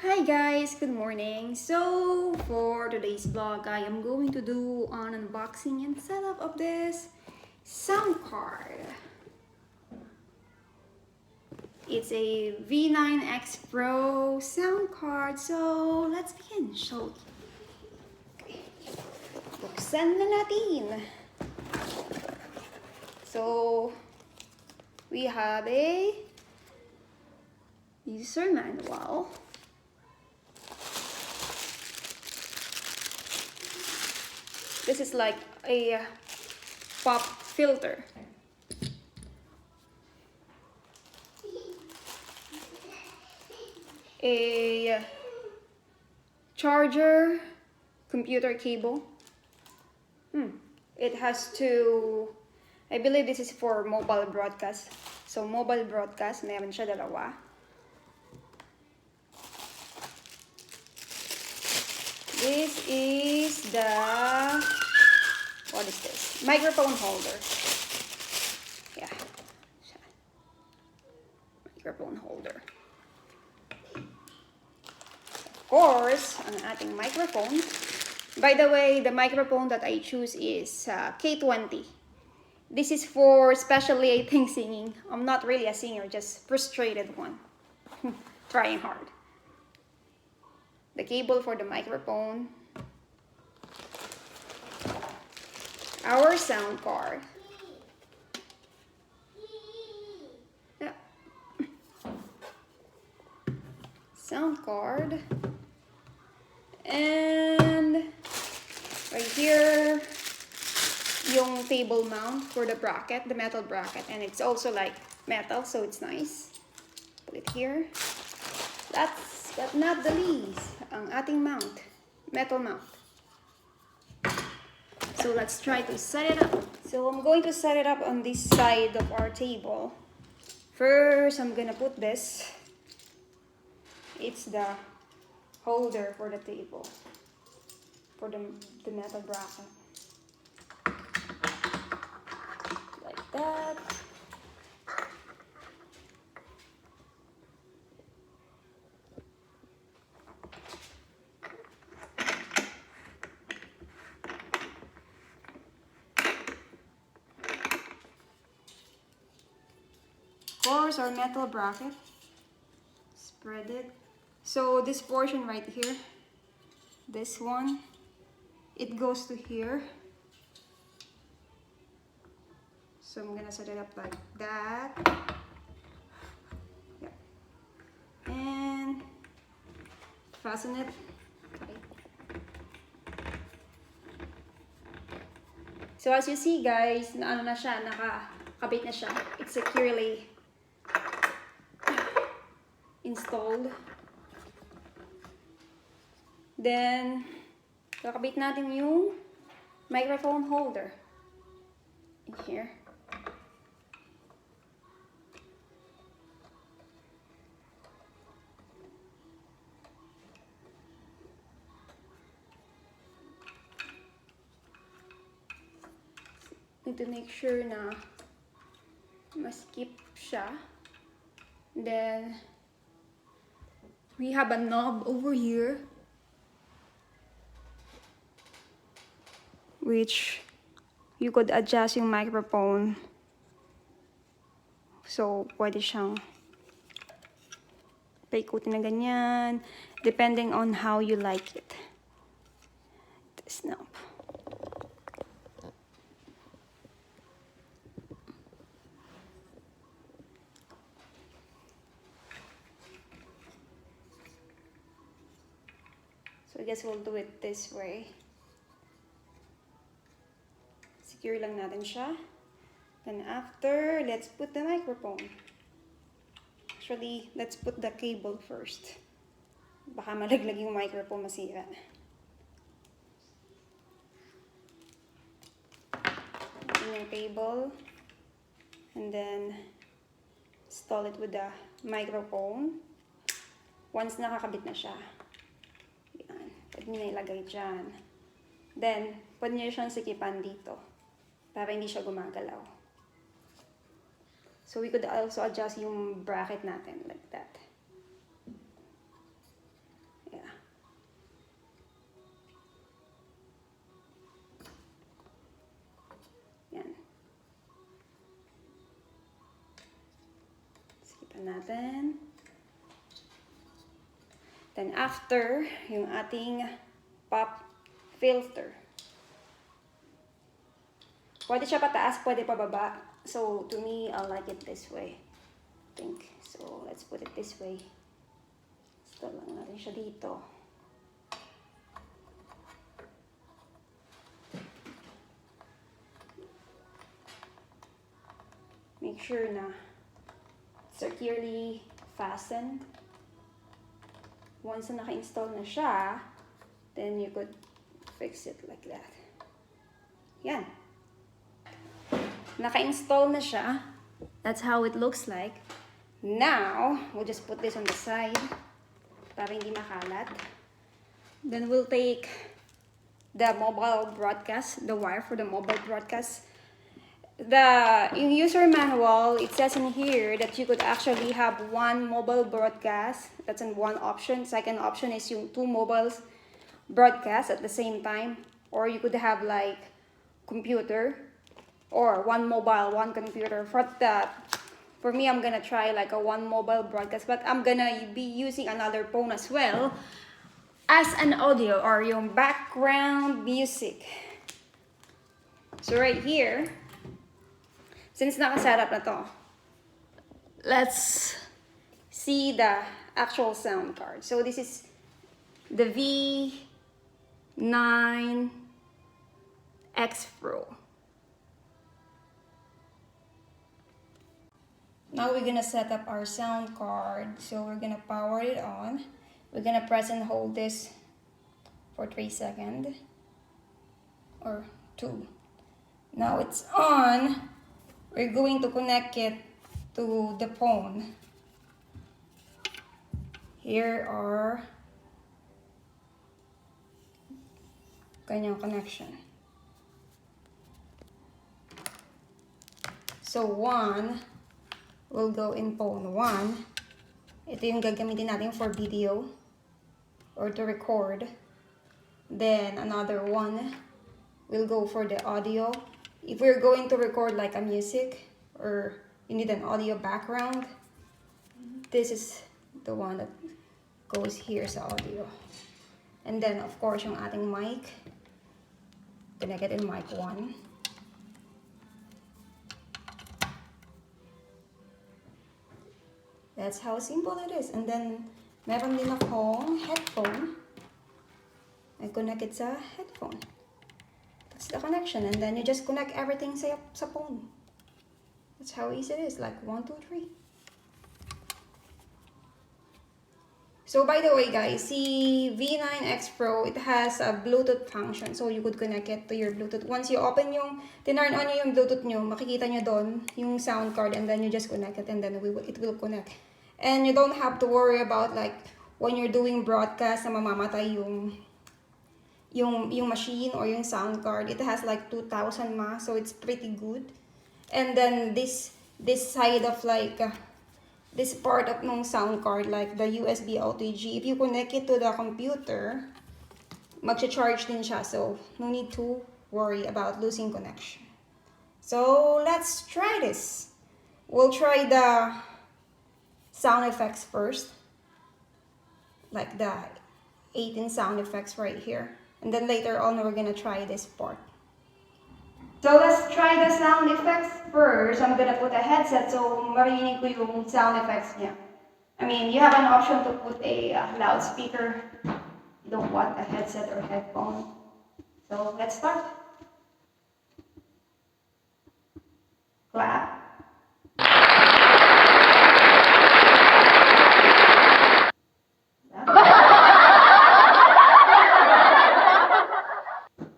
Hi guys, good morning. So for today's vlog, I am going to do an unboxing and setup of this sound card. It's a V9X Pro sound card. So let's begin, shall we? Okay. Buksan na natin. So we have a user manual. This is like a pop filter. A charger, computer cable. It has to, I believe this is for mobile broadcast. So mobile broadcast, meron siya dalawa. This is the, what is this? Microphone holder. Yeah. Microphone holder. Of course, ang ating microphone. By the way, the microphone that I choose is K20. This is for especially, I think, singing. I'm not really a singer, just frustrated one. Trying hard. The cable for the microphone. Our sound card. Yeah. Sound card. And right here, yung table mount for the bracket, the metal bracket. And it's also like metal, so it's nice. Put it here. Last but not the least, ang ating mount, metal mount. So let's try to set it up. So I'm going to set it up on this side of our table. First, I'm gonna put this. It's the holder for the table, for the metal bracket. Like that. Of course, our metal bracket. Spread it. So this portion right here, this one, it goes to here. So I'm gonna set it up like that. Yeah. And fasten it tight. So as you see guys, ano na siya, nakakabit na siya. It's securely installed. Then, kakabit natin yung microphone holder in here. Need to make sure na ma-skip siya. Then, we have a knob over here, which you could adjust yung microphone. So, pwede siyang paikutin na ganyan, depending on how you like it. This knob. So, I guess we'll do it this way. Secure lang natin siya. Then after, let's put the microphone. Actually, let's put the cable first. Baka malaglag yung microphone, masira. Yung cable. And then, install it with the microphone. Once nakakabit na siya. Yan. Pwede nyo ilagay dyan. Then, pwede nyo siyang sikipan dito. Para hindi siya gumagalaw. So, we could also adjust yung bracket natin like that. natin. Then after, yung ating pop filter. Pwede siya pataas, pwede pababa. So to me, I like it this way. I think. So let's put it this way. Install lang natin siya dito. Make sure na securely fastened. Once na naka-install na siya, then you could fix it like that. Yan. Naka-install na siya. That's how it looks like. Now, we'll just put this on the side para hindi makalat. Then we'll take the mobile broadcast, the wire for the mobile broadcast. In user manual, it says in here that you could actually have one mobile broadcast. That's in one option. Second option is yung two mobiles broadcast at the same time. Or you could have like computer or one mobile, one computer. For me, I'm gonna try like a one mobile broadcast, but I'm gonna be using another phone as well as an audio or yung background music. So right here, since naka-setup na to, let's see the actual sound card. So this is the V9X Pro. Now we're gonna set up our sound card. So we're gonna power it on. We're gonna press and hold this for 3 seconds or 2. Now it's on. We're going to connect it to the phone. Here are kanyang connection. So one will go in phone 1. Ito yung gagamitin natin for video or to record. Then another one will go for the audio. If we're going to record like a music or you need an audio background, this is the one that goes here sa audio. And then of course yung ating mic, connect it in mic 1. That's how simple it is. And then meron din akong headphone. I connect it sa headphone. That's the connection, and then you just connect everything sa phone. That's how easy it is, like 1, 2, 3. So by the way guys, the V9X Pro, it has a Bluetooth function, so you could connect it to your Bluetooth. Once you open tinurn on yung Bluetooth nyo, makikita nyo doon yung sound card, and then you just connect it, and then it will connect. And you don't have to worry about like when you're doing broadcast na mamamatay yung machine or yung sound card. It has like 2,000 mAh, so it's pretty good. And then this side of like this part of ng sound card, like the USB OTG, if you connect it to the computer, mag-charge din siya, so no need to worry about losing connection. So let's try this. We'll try the sound effects first, like the 18 sound effects right here. And then later on, we're gonna try this part. So let's try the sound effects first. I'm gonna put a headset so marinig ko yung sound effects niya. I mean, you have an option to put a loudspeaker. You don't want a headset or headphone. So let's start. Clap.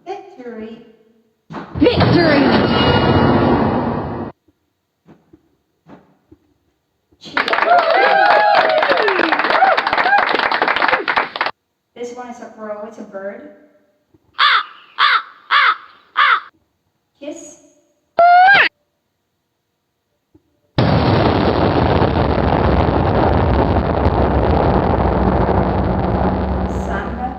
Victory. Victory! This one is a crow, it's a bird. Kiss. Samba.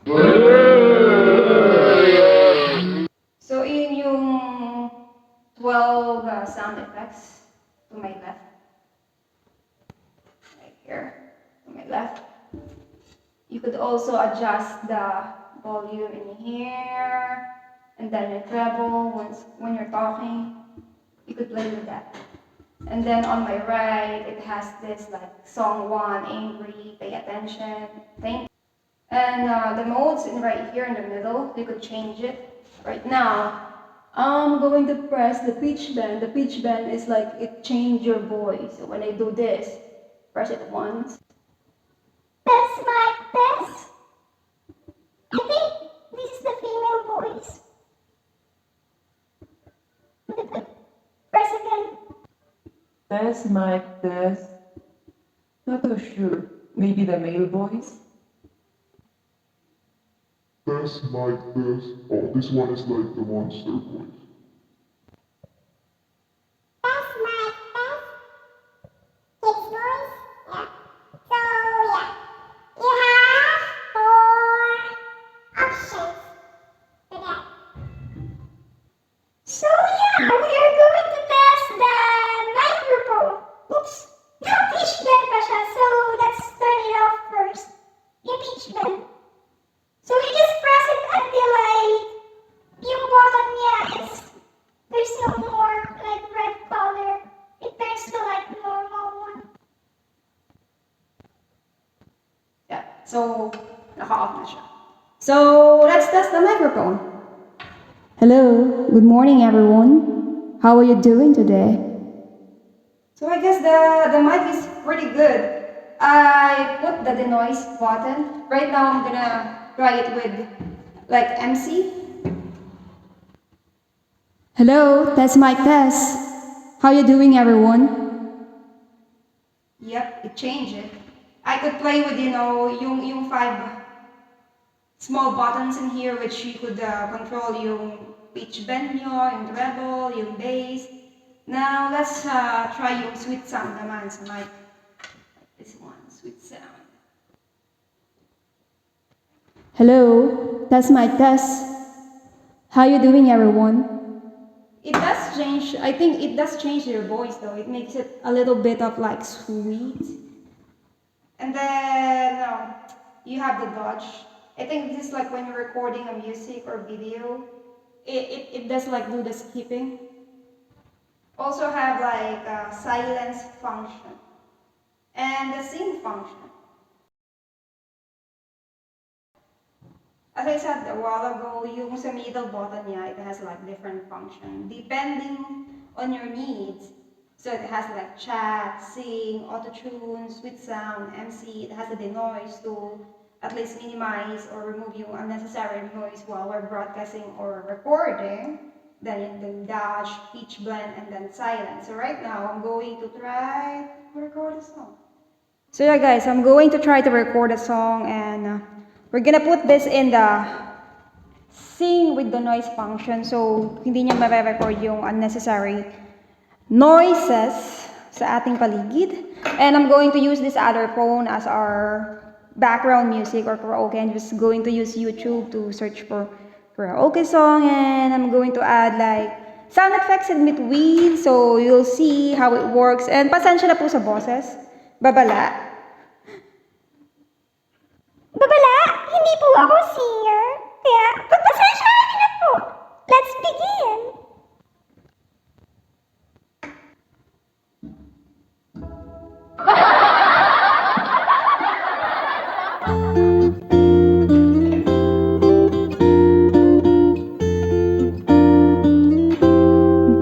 So, yun yung 12 sound effects to my left. Right here, to my left. You could also adjust the volume in here, and then your treble when you're talking. You could play with that. And then on my right, it has this like song 1, angry, pay attention, think. And the modes in right here in the middle, you could change it. Right now, I'm going to press the pitch bend. The pitch bend is like it changes your voice. So when I do this, press it once. Test mic test. I think this is the female voice. Press again. Test mic test. Not so sure. Maybe the male voice? Test mic test. Oh, this one is like the monster voice. Test mic test. Kids voice. Yeah. So yeah, you have 4 options for that. So yeah, we are going to test the microphone. Oops, no pitch bend pa siya. So let's turn it off first. Yung pitch bend. So you just press it until like yung button niya is there's no more like red color. It turns to like normal one. Yeah, so naka-off na siya. So let's test the microphone. Hello, good morning everyone. How are you doing today? So I guess the mic is pretty good. I put the denoise button. Right now I'm gonna try it with like MC. Hello, test mic test. How you doing everyone? Yep, it changed it. I could play with, you know, yung 5 small buttons in here which you could control yung pitch bend nyo, yung treble, yung bass. Now let's try yung sweet sound naman sa mic. This one, sweet sound. Hello, that's my test. How you doing everyone? It does change, I think it does change your voice though. It makes it a little bit of like sweet. And then you have the dodge. I think this is like when you're recording a music or video. It does like do the skipping. Also have like a silence function. And the sing function. As I said a while ago, yung sa middle button niya, it has like different function depending on your needs. So it has like chat, sing, auto-tune, sweet sound, MC. It has a denoise to at least minimize or remove yung unnecessary noise while we're broadcasting or recording. Then the dash, pitch blend, and then silence. So right now, I'm going to try to record a song. So yeah guys, I'm going to try to record a song and we're gonna put this in the sing with the noise function so hindi niya ma-record yung unnecessary noises sa ating paligid. And I'm going to use this other phone as our background music or karaoke. I'm just going to use YouTube to search for karaoke song and I'm going to add like sound effects in between so you'll see how it works. And pasensya na po sa boses. Babala. Babala, hindi po ako singer. Kaya, pagpasensyahan niyo na po. Let's begin.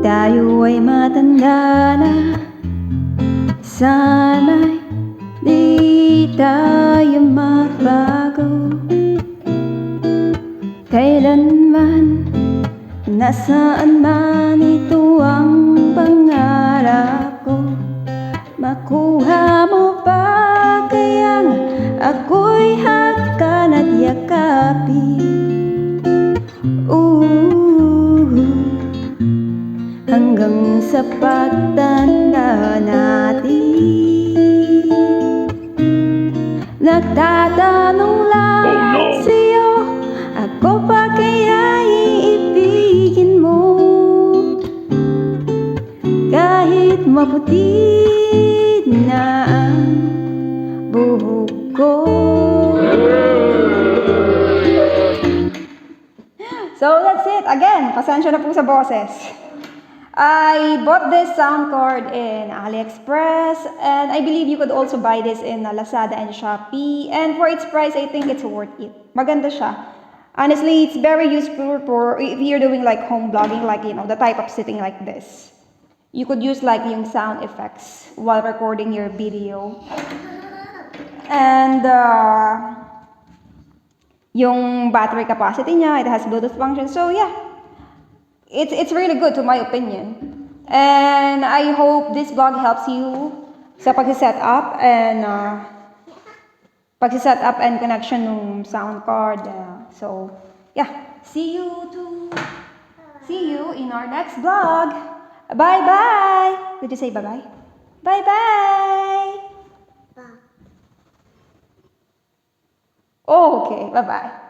Tayo ay matanda na, sana'y di tayo magbago. Kailanman, nasaan man ito ang pangarap ko. Makuha mo ba kayang ako'y hakan at yakapin? Hanggang sa pagtanda natin. Nagtatanong lang sa'yo Konti na ang buhok ko. So that's it. Again, pasensya na po sa boses. I bought this sound card in AliExpress, and I believe you could also buy this in Lazada and Shopee. And for its price, I think it's worth it. Maganda siya. Honestly, it's very useful for if you're doing like home vlogging, like, you know, the type of sitting like this. You could use like yung sound effects while recording your video. And yung battery capacity niya, it has Bluetooth function. So yeah, it's really good to my opinion. And I hope this vlog helps you sa pag-set up and connection ng sound card. So yeah, see you in our next vlog. Bye bye. Did you say bye bye? Bye bye. Okay, bye bye.